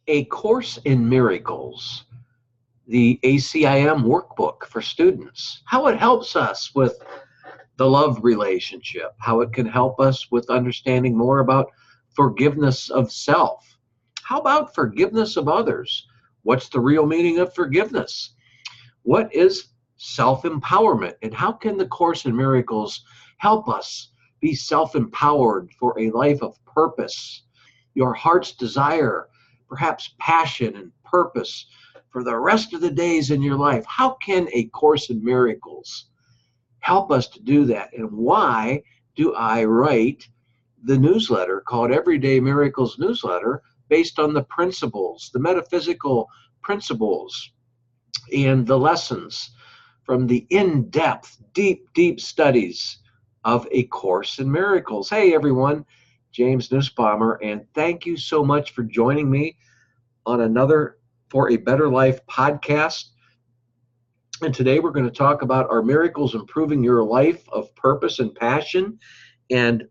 A Course in Miracles, the ACIM workbook for students, how it helps us with the love relationship, how it can help us with understanding more about forgiveness of self. How about forgiveness of others? What's the real meaning of forgiveness? What is self-empowerment? And how can the Course in Miracles help us be self-empowered for a life of purpose, your heart's desire, perhaps passion and purpose for the rest of the days in your life? How can A Course in Miracles help us to do that? And why do I write the newsletter called Everyday Miracles Newsletter based on the principles, the metaphysical principles and the lessons from the in-depth, deep studies of A Course in Miracles? Hey everyone, James Nussbaumer, and thank you so much for joining me on another For a Better Life podcast. And today we're going to talk about Are Miracles Improving Your Life of Purpose and Passion? And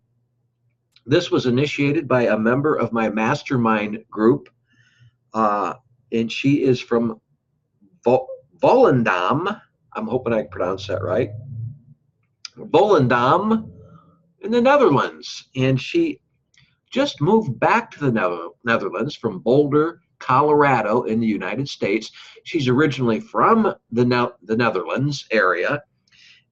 this was initiated by a member of my mastermind group, and she is from Volendam. I'm hoping I pronounced that right. Volendam in the Netherlands. And she just moved back to the Netherlands from Boulder, Colorado in the United States. She's originally from the Netherlands area,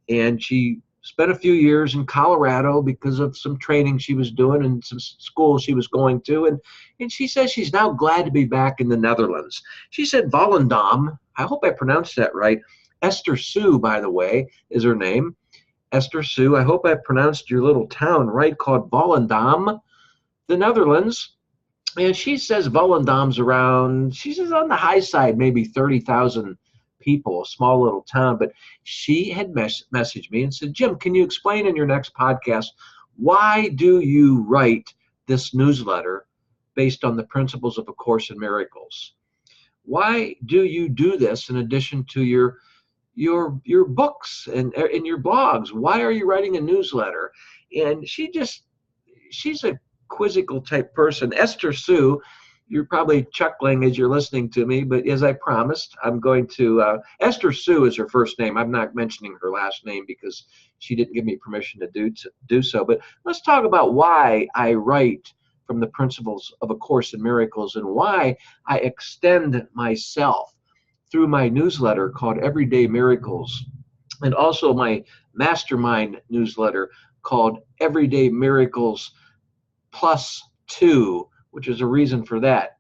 and she spent a few years in Colorado because of some training she was doing and some school she was going to, and she says she's now glad to be back in the Netherlands. She said Volendam, I hope I pronounced that right. Esther Sue, by the way, is her name. Esther Sue, I hope I pronounced your little town right, called Volendam, the Netherlands. And she says Volendam's around, she says on the high side, maybe 30,000 people, a small little town. But she had messaged me and said, Jim, can you explain in your next podcast, why do you write this newsletter based on the principles of A Course in Miracles? Why do you do this in addition to your books and your blogs? Why are you writing a newsletter? And she's a quizzical type person. Esther Sue, you're probably chuckling as you're listening to me, but as I promised, I'm going to, Esther Sue is her first name. I'm not mentioning her last name because she didn't give me permission to do so. But let's talk about why I write from the principles of A Course in Miracles and why I extend myself through my newsletter called Everyday Miracles, and also my mastermind newsletter called Everyday Miracles +2, which is a reason for that,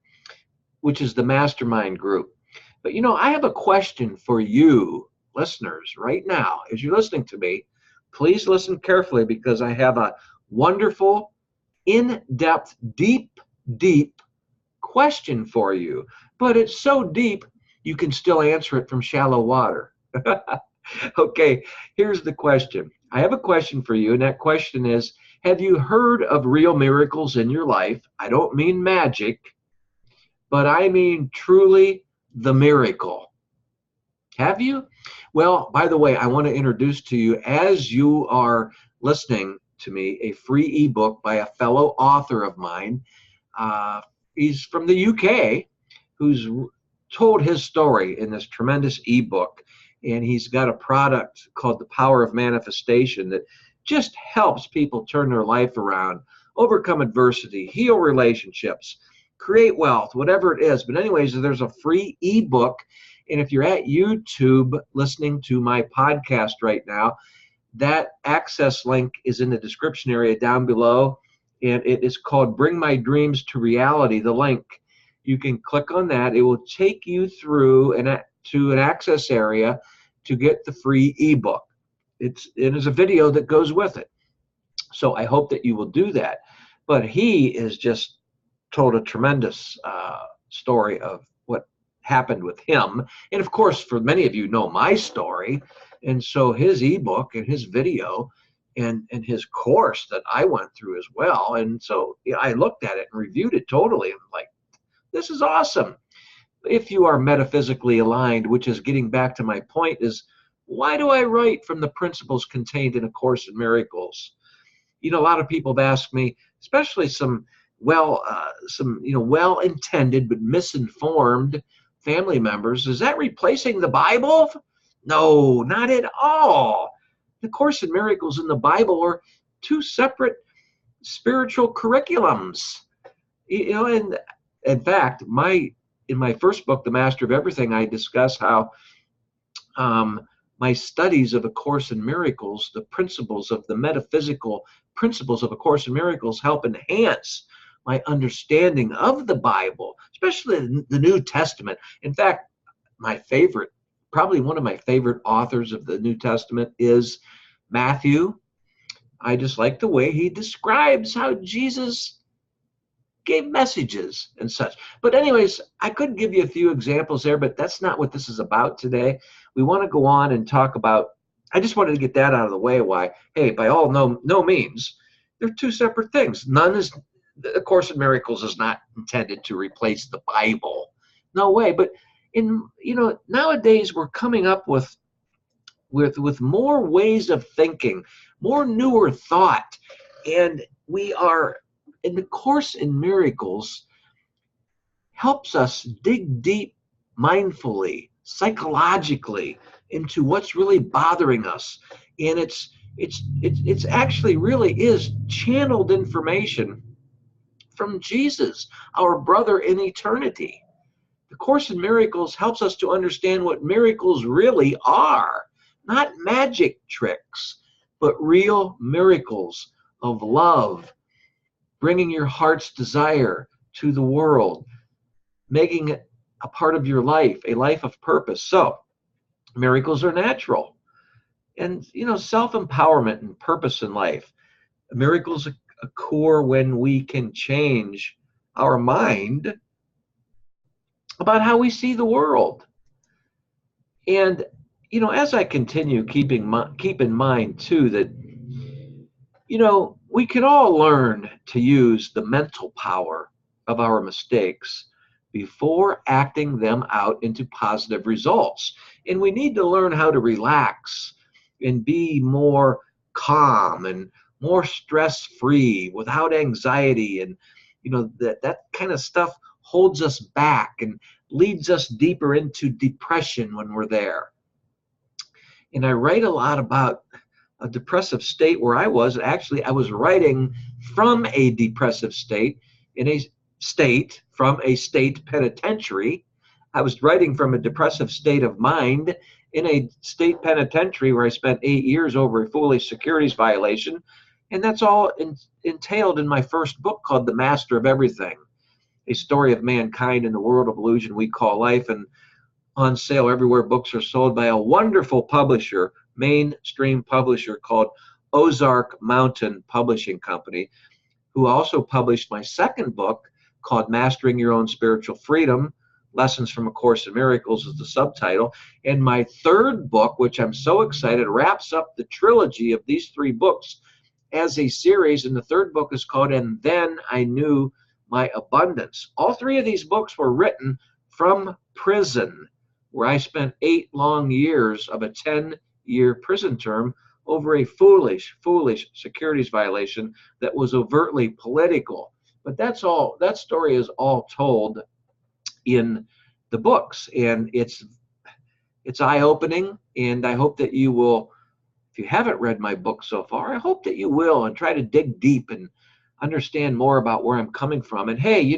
which is the mastermind group. But you know, I have a question for you listeners right now. As you're listening to me, please listen carefully, because I have a wonderful, in-depth, deep question for you. But it's so deep, you can still answer it from shallow water. Okay, here's the question. I have a question for you, and that question is, have you heard of real miracles in your life? I don't mean magic, but I mean truly the miracle. Have you? Well, by the way, I want to introduce to you, as you are listening to me, a free ebook by a fellow author of mine. He's from the UK, who's told his story in this tremendous ebook, and he's got a product called The Power of Manifestation that just helps people turn their life around, overcome adversity, heal relationships, create wealth, whatever it is. But anyways, there's a free ebook, and if you're at YouTube listening to my podcast right now, that access link is in the description area down below, and it is called Bring My Dreams to Reality, the link. You can click on that. It will take you through to an access area to get the free ebook. It is a video that goes with it. So I hope that you will do that. But he has just told a tremendous story of what happened with him. And of course, for many of you know my story. And so his ebook and his video and his course that I went through as well. And so I looked at it and reviewed it totally. I'm like, this is awesome. If you are metaphysically aligned, which is getting back to my point, is why do I write from the principles contained in A Course in Miracles? You know, a lot of people have asked me, especially some some well-intended but misinformed family members. Is that replacing the Bible? No, not at all. The Course in Miracles and the Bible are two separate spiritual curriculums. And in fact, in my first book, The Master of Everything, I discuss how my studies of A Course in Miracles, the principles of the metaphysical principles of A Course in Miracles, help enhance my understanding of the Bible, especially the New Testament. In fact, probably one of my favorite authors of the New Testament is Matthew. I just like the way he describes how Jesus gave messages and such. But anyways, I could give you a few examples there, but that's not what this is about today. We want to go on and talk about, I just wanted to get that out of the way, why, hey, by all no means, they're two separate things. The Course in Miracles is not intended to replace the Bible. No way. But nowadays we're coming up with more ways of thinking, more newer thought. And we are, in the Course in Miracles, helps us dig deep mindfully, psychologically, into what's really bothering us. And it's actually really is channeled information from Jesus, our brother in eternity. The Course in Miracles helps us to understand what miracles really are. Not magic tricks, but real miracles of love, bringing your heart's desire to the world, making it a part of your life, a life of purpose. So, miracles are natural. And, self-empowerment and purpose in life. Miracles occur when we can change our mind about how we see the world. And, as I continue, keep in mind, too, that, we can all learn to use the mental power of our mistakes before acting them out into positive results. And we need to learn how to relax and be more calm and more stress-free, without anxiety. And, that kind of stuff holds us back and leads us deeper into depression when we're there. And I write a lot about a depressive state where I was. Actually, I was writing from a depressive state from a state penitentiary. I was writing from a depressive state of mind in a state penitentiary where I spent 8 years over a foolish securities violation. And that's all entailed in my first book called The Master of Everything, a story of mankind in the world of illusion we call life, and on sale everywhere books are sold, by a wonderful publisher, mainstream publisher called Ozark Mountain Publishing Company, who also published my second book called Mastering Your Own Spiritual Freedom, Lessons from A Course in Miracles is the subtitle. And my third book, which I'm so excited, wraps up the trilogy of these 3 books as a series. And the third book is called And Then I Knew My Abundance. All 3 of these books were written from prison, where I spent 8 long years of a 10-year prison term over a foolish securities violation that was overtly political. But that story is all told in the books, and it's eye-opening. And I hope that you will, if you haven't read my book so far, I hope that you will, and try to dig deep and understand more about where I'm coming from. And hey,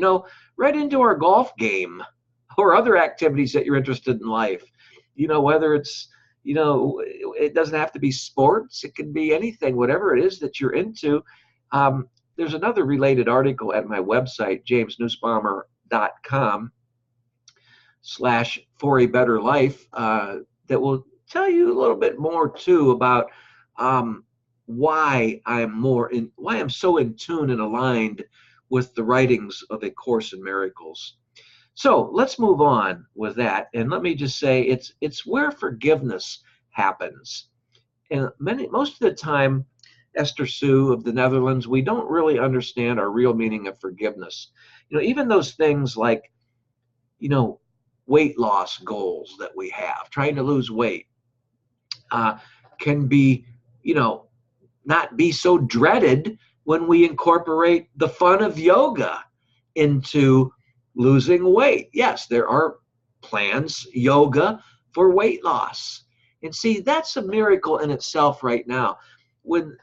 right into our golf game or other activities that you're interested in life. Whether it's, it doesn't have to be sports. It can be anything, whatever it is that you're into. There's another related article at my website, jamesnussbaumer.com/for-a-better-life, that will tell you a little bit more too about why I'm so in tune and aligned with the writings of A Course in Miracles. So let's move on with that, and let me just say it's where forgiveness happens. And most of the time, Esther Sue of the Netherlands, we don't really understand our real meaning of forgiveness. Even those things like, weight loss goals that we have, trying to lose weight, can be, not be so dreaded when we incorporate the fun of yoga into losing weight. Yes, there are plans, yoga for weight loss. And see, that's a miracle in itself right now. When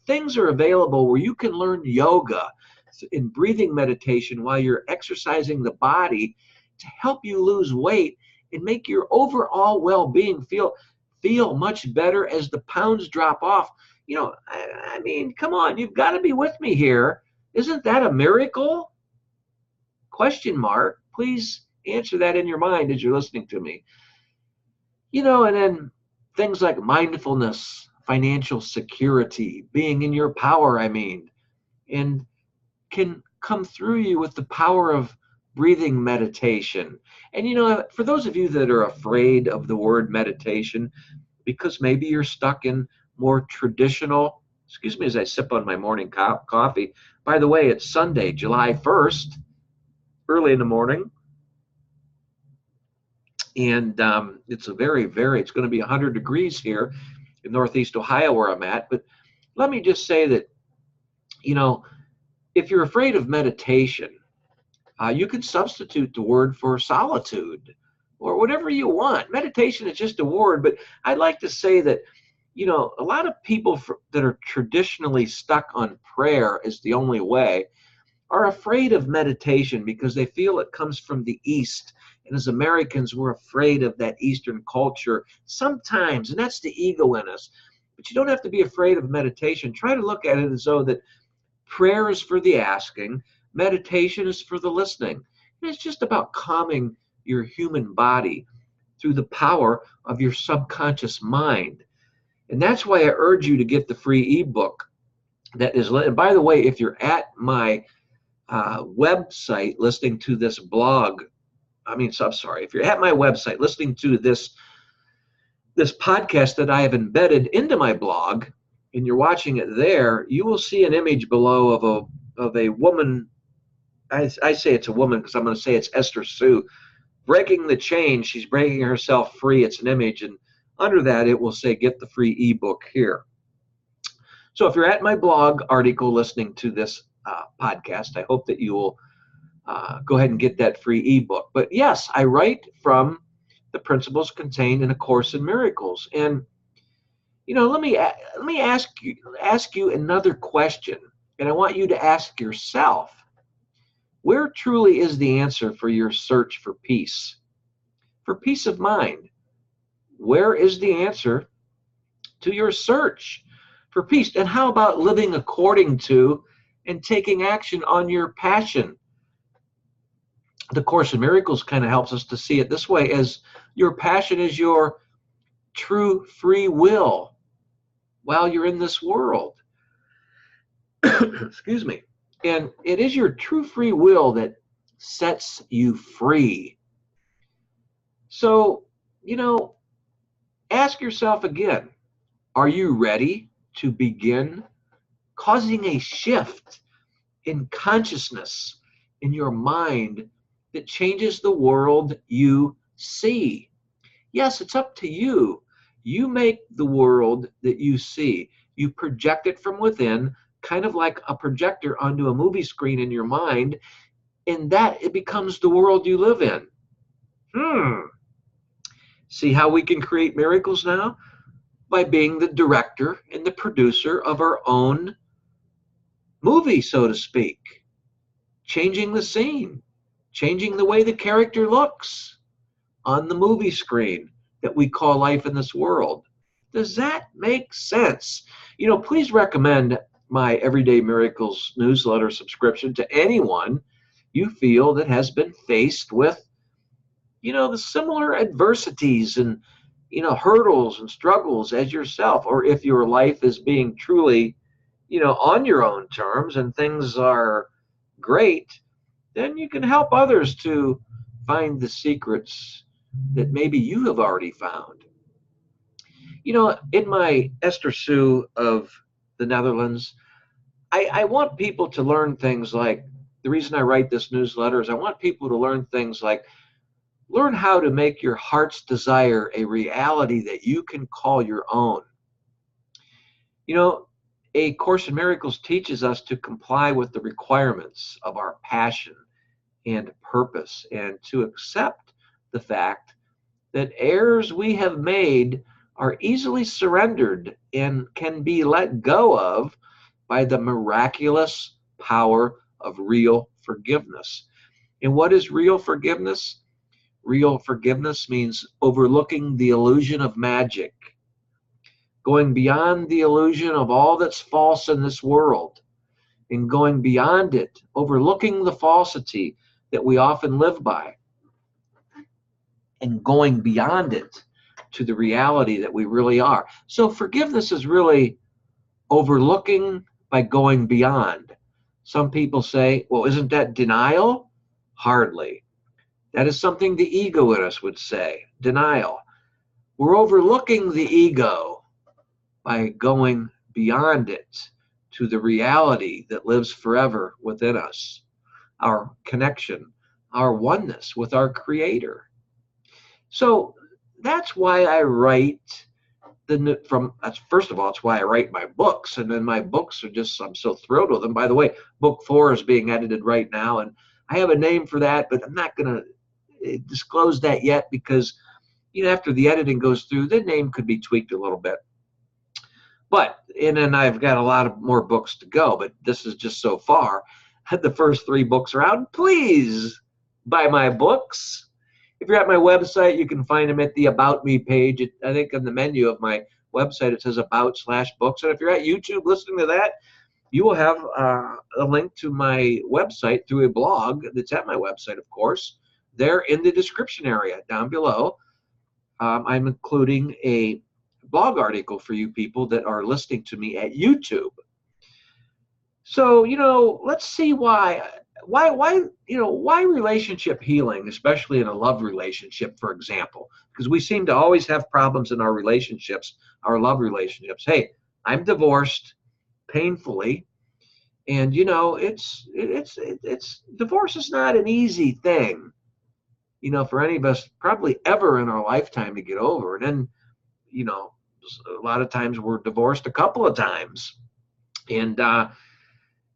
things are available where you can learn yoga in breathing meditation while you're exercising the body to help you lose weight and make your overall well-being feel much better as the pounds drop off. I mean, come on, you've got to be with me here. Isn't that a miracle? Question mark. Please answer that in your mind as you're listening to me. And then things like mindfulness, financial security, being in your power, and can come through you with the power of breathing meditation. And for those of you that are afraid of the word meditation, because maybe you're stuck in more traditional, excuse me as I sip on my morning coffee. By the way, it's Sunday, July 1st, early in the morning. And it's it's going to be 100 degrees here in Northeast Ohio where I'm at. But let me just say that, if you're afraid of meditation, you can substitute the word for solitude or whatever you want. Meditation is just a word, but I'd like to say that, a lot of people that are traditionally stuck on prayer as the only way are afraid of meditation because they feel it comes from the East. And as Americans, we're afraid of that Eastern culture sometimes, and that's the ego in us. But you don't have to be afraid of meditation. Try to look at it as though that prayer is for the asking, meditation is for the listening. And it's just about calming your human body through the power of your subconscious mind. And that's why I urge you to get the free ebook that is, and by the way, if you're at my website listening to this blog, if you're at my website listening to this podcast that I have embedded into my blog, and you're watching it there, you will see an image below of a woman. I say it's a woman because I'm going to say it's Esther Sue breaking the chain. She's breaking herself free. It's an image, and under that it will say get the free ebook here. So if you're at my blog article listening to this podcast, I hope that you will go ahead and get that free ebook. But yes, I write from the principles contained in A Course in Miracles. And let me ask you another question, and I want you to ask yourself, where truly is the answer for your search for peace of mind? Where is the answer to your search for peace? And how about living according to and taking action on your passion? The Course in Miracles kind of helps us to see it this way, as your passion is your true free will while you're in this world. Excuse me. And it is your true free will that sets you free. So, ask yourself again, are you ready to begin causing a shift in consciousness in your mind that changes the world you see? Yes, it's up to you. You make the world that you see. You project it from within, kind of like a projector onto a movie screen in your mind, and that it becomes the world you live in. See how we can create miracles now? By being the director and the producer of our own movie, so to speak. Changing the scene, changing the way the character looks on the movie screen that we call life in this world. Does that make sense? Please recommend my Everyday Miracles newsletter subscription to anyone you feel that has been faced with, the similar adversities and, hurdles and struggles as yourself. Or if your life is being truly, on your own terms and things are great, then you can help others to find the secrets that maybe you have already found. In my Esther Sue of the Netherlands, I want people to learn things like, the reason I write this newsletter is I want people to learn things like, learn how to make your heart's desire a reality that you can call your own. A Course in Miracles teaches us to comply with the requirements of our passion and purpose, and to accept the fact that errors we have made are easily surrendered and can be let go of by the miraculous power of real forgiveness. And what is real forgiveness? Real forgiveness means overlooking the illusion of magic, going beyond the illusion of all that's false in this world, and going beyond it, overlooking the falsity that we often live by, and going beyond it to the reality that we really are. So forgiveness is really overlooking by going beyond. Some people say, well, isn't that denial? Hardly. That is something the ego in us would say, denial. We're overlooking the ego by going beyond it to the reality that lives forever within us, our connection, our oneness with our Creator. So that's why I write first of all, it's why I write my books, and then my books are just, I'm so thrilled with them. By the way, book 4 is being edited right now, and I have a name for that, but I'm not going to disclose that yet because, after the editing goes through, the name could be tweaked a little bit. And then I've got a lot of more books to go, but this is just so far. The first 3 books are out. Please buy my books. If you're at my website, you can find them at the About Me page. I think on the menu of my website, it says About/Books. And if you're at YouTube listening to that, you will have a link to my website through a blog that's at my website, of course. There in the description area down below, I'm including a blog article for you people that are listening to me at YouTube. So, let's see why relationship healing, especially in a love relationship, for example, because we seem to always have problems in our relationships, our love relationships. Hey, I'm divorced painfully, and it's divorce is not an easy thing, for any of us probably ever in our lifetime to get over. And then, a lot of times we're divorced a couple of times, and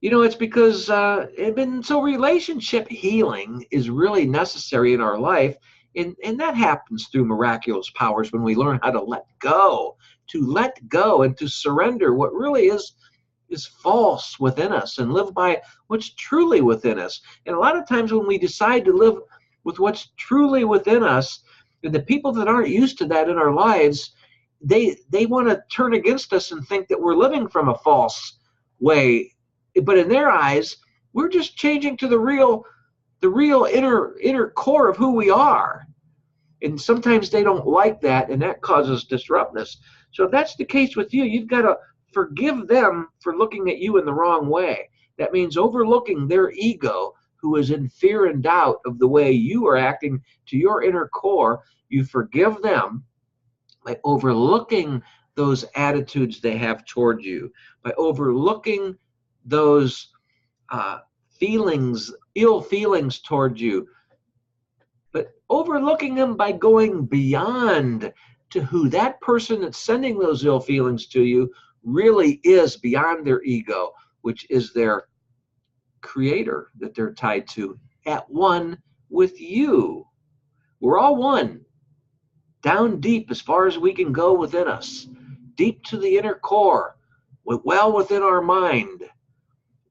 it's because so relationship healing is really necessary in our life, and that happens through miraculous powers when we learn how to let go and to surrender what really is false within us and live by what's truly within us. And a lot of times when we decide to live with what's truly within us, and the people that aren't used to that in our lives, they want to turn against us and think that we're living from a false way. But in their eyes, we're just changing to the real inner core of who we are. And sometimes they don't like that, and that causes disruptness. So if that's the case with you, you've got to forgive them for looking at you in the wrong way. That means overlooking their ego, who is in fear and doubt of the way you are acting to your inner core. You forgive them by overlooking those attitudes they have toward you, by overlooking those ill feelings toward you, but overlooking them by going beyond to who that person that's sending those ill feelings to you really is, beyond their ego, which is their Creator that they're tied to, at one with you. We're all one, down deep as far as we can go within us, deep to the inner core, well within our mind,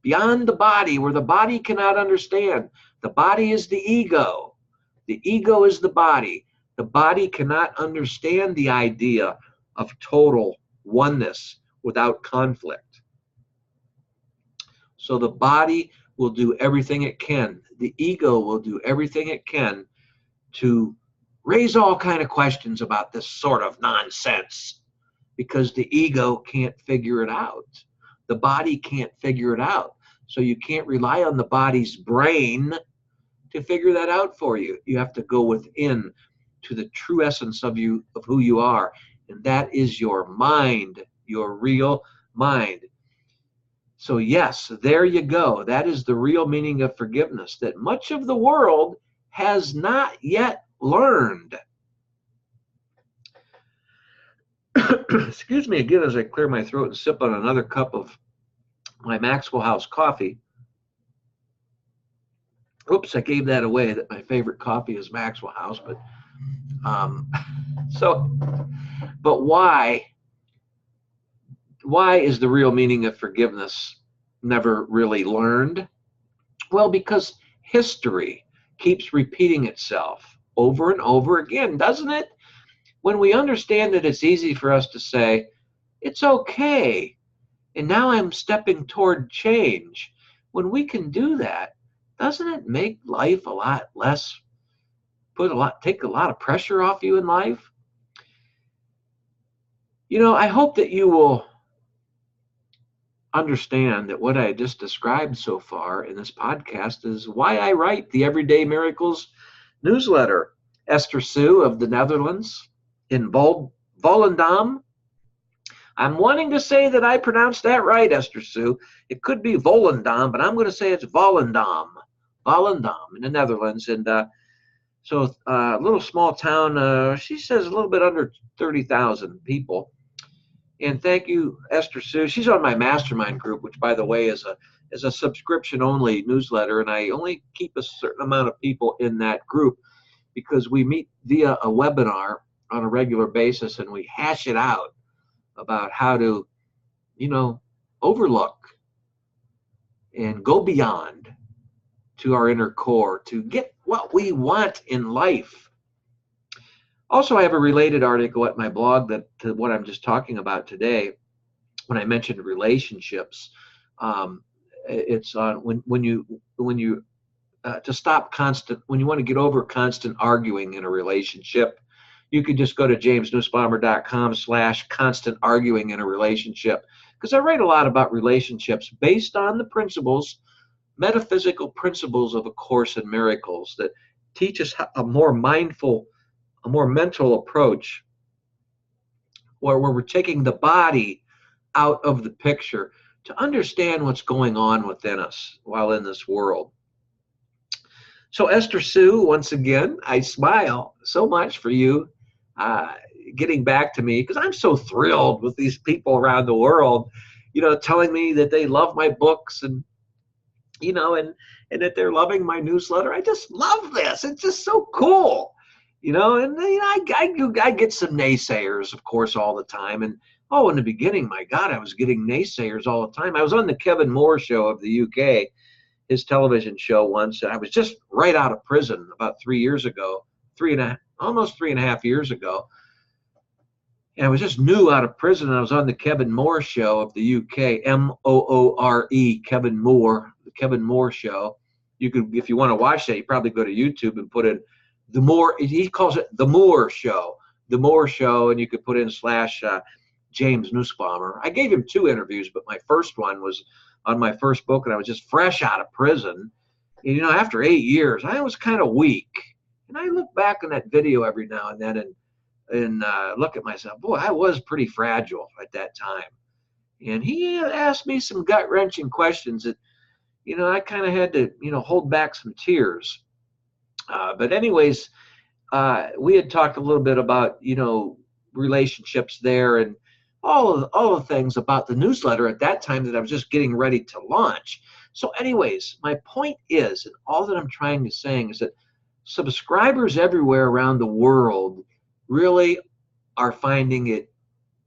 beyond the body, where the body cannot understand. The body is the ego. The ego is the body. The body cannot understand the idea of total oneness without conflict. So the body will do everything it can. The ego will do everything it can to raise all kind of questions about this sort of nonsense, because the ego can't figure it out. The body can't figure it out. So you can't rely on the body's brain to figure that out for you. You have to go within to the true essence of you, of who you are. And that is your mind, your real mind. So yes, there you go. That is the real meaning of forgiveness that much of the world has not yet learned. Excuse me again as I clear my throat and sip on another cup of my Maxwell House coffee. Oops, I gave that away, that my favorite coffee is Maxwell House. But so, but why is the real meaning of forgiveness never really learned? Well, because history keeps repeating itself over and over again, doesn't it? When we understand that it's easy for us to say, it's okay, and now I'm stepping toward change. When we can do that, doesn't it make life a lot less, take a lot of pressure off you in life? You know, I hope that you will understand that what I just described so far in this podcast is why I write the Everyday Miracles newsletter. Esther Sue of the Netherlands in Volendam. I'm wanting to say that I pronounced that right, Esther Sue. It could be Volendam, but I'm going to say it's Volendam. Volendam in the Netherlands. And so a little small town, she says a little bit under 30,000 people. And thank you, Esther Sue. She's on my mastermind group, which, by the way, is a subscription-only newsletter, and I only keep a certain amount of people in that group because we meet via a webinar on a regular basis, and we hash it out about how to, overlook and go beyond to our inner core to get what we want in life. Also, I have a related article at my blog to what I'm just talking about today. When I mentioned relationships, it's on when you to stop when you want to get over constant arguing in a relationship. You could just go to jamesnussbaumer.com/constant arguing in a relationship, because I write a lot about relationships based on the principles, metaphysical principles of A Course in Miracles that teach us a more mindful, a more mental approach where we're taking the body out of the picture to understand what's going on within us while in this world. So Esther Sue, once again, I smile so much for you getting back to me, because I'm so thrilled with these people around the world, telling me that they love my books and that they're loving my newsletter. I just love this. It's just so cool. I get some naysayers, of course, all the time. And in the beginning, my God, I was getting naysayers all the time. I was on the Kevin Moore show of the UK, his television show once, and I was just right out of prison about 3 years ago, almost 3.5 years ago. And I was just new out of prison, and I was on the Kevin Moore show of the UK, Moore, Kevin Moore, the Kevin Moore show. You could, if you want to watch that, you probably go to YouTube and put in the Moore, he calls it the Moore show, and you could put in / James Nussbaumer. I gave him 2 interviews, but my first one was on my first book, and I was just fresh out of prison. And, after 8 years, I was kind of weak. And I look back on that video every now and then and look at myself. Boy, I was pretty fragile at that time. And he asked me some gut-wrenching questions that, I kind of had to, hold back some tears. But anyways, we had talked a little bit about, relationships there and all the things about the newsletter at that time that I was just getting ready to launch. So anyways, my point is, and all that I'm trying to say is that subscribers everywhere around the world really are finding it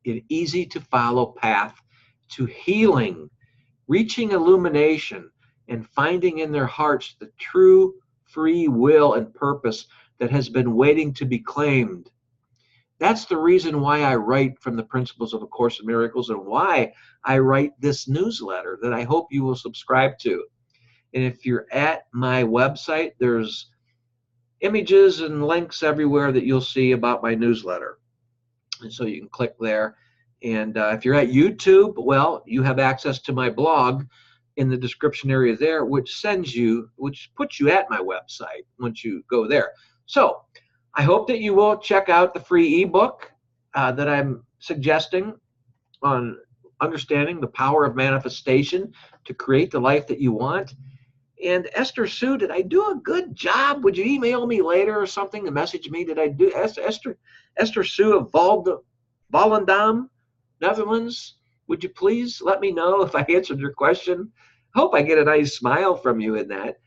an easy to follow path to healing, reaching illumination, and finding in their hearts the true free will and purpose that has been waiting to be claimed. That's the reason why I write from the principles of A Course in Miracles, and why I write this newsletter that I hope you will subscribe to. And if you're at my website, there's images and links everywhere that you'll see about my newsletter. And so you can click there. And if you're at YouTube, well, you have access to my blog in the description area there, which puts you at my website once you go there. So I hope that you will check out the free ebook that I'm suggesting on understanding the power of manifestation to create the life that you want. And Esther Sue, did I do a good job? Would you email me later or something to message me? Did I do Esther Sue of Volendam, Netherlands. Would you please let me know if I answered your question? Hope I get a nice smile from you in that.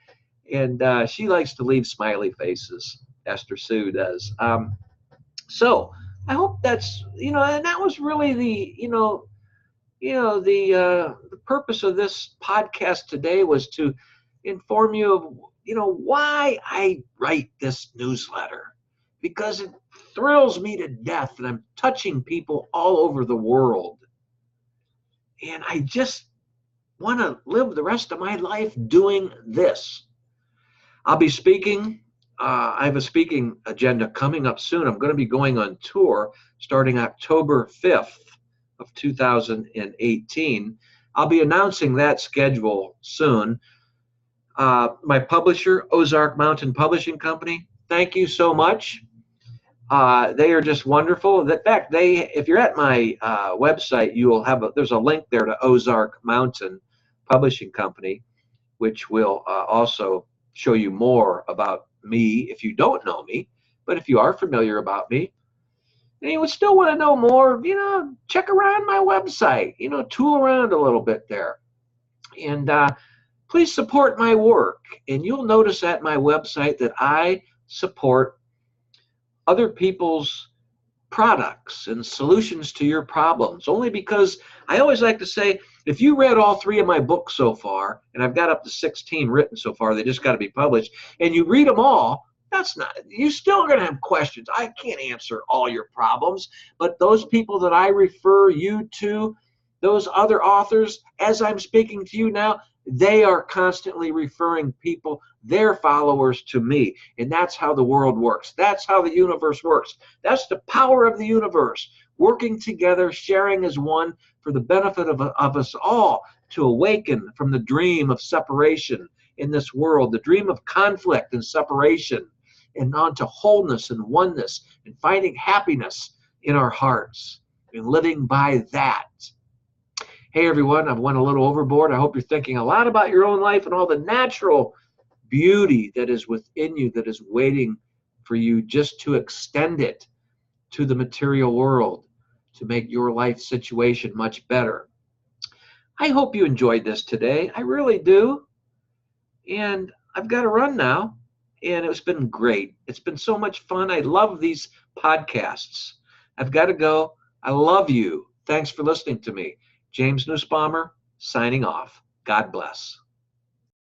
And she likes to leave smiley faces. Esther Sue does. So I hope that's, and that was really the purpose of this podcast today was to inform you of, why I write this newsletter, because it thrills me to death that I'm touching people all over the world. And I just want to live the rest of my life doing this. I'll be speaking. I have a speaking agenda coming up soon. I'm going to be going on tour starting October 5th of 2018. I'll be announcing that schedule soon. My publisher, Ozark Mountain Publishing Company, thank you so much. They are just wonderful. In fact, if you're at my website, you will have there's a link there to Ozark Mountain Publishing Company, which will also show you more about me if you don't know me. But if you are familiar about me, and you would still want to know more, check around my website, tool around a little bit there. And please support my work. And you'll notice at my website that I support other people's products and solutions to your problems, only because I always like to say, if you read all 3 of my books so far, and I've got up to 16 written so far, they just got to be published, and you read them all, you're still going to have questions. I can't answer all your problems, but those people that I refer you to, those other authors, as I'm speaking to you now, they are constantly referring people, their followers, to me. And that's how the world works. That's how the universe works. That's the power of the universe, working together, sharing as one for the benefit of us all, to awaken from the dream of separation in this world, the dream of conflict and separation, and on to wholeness and oneness, and finding happiness in our hearts, and living by that. Hey everyone, I've went a little overboard. I hope you're thinking a lot about your own life and all the natural beauty that is within you, that is waiting for you just to extend it to the material world, to make your life situation much better. I hope you enjoyed this today. I really do. And I've got to run now. And it's been great. It's been so much fun. I love these podcasts. I've got to go. I love you. Thanks for listening to me. James Nussbaumer, signing off. God bless.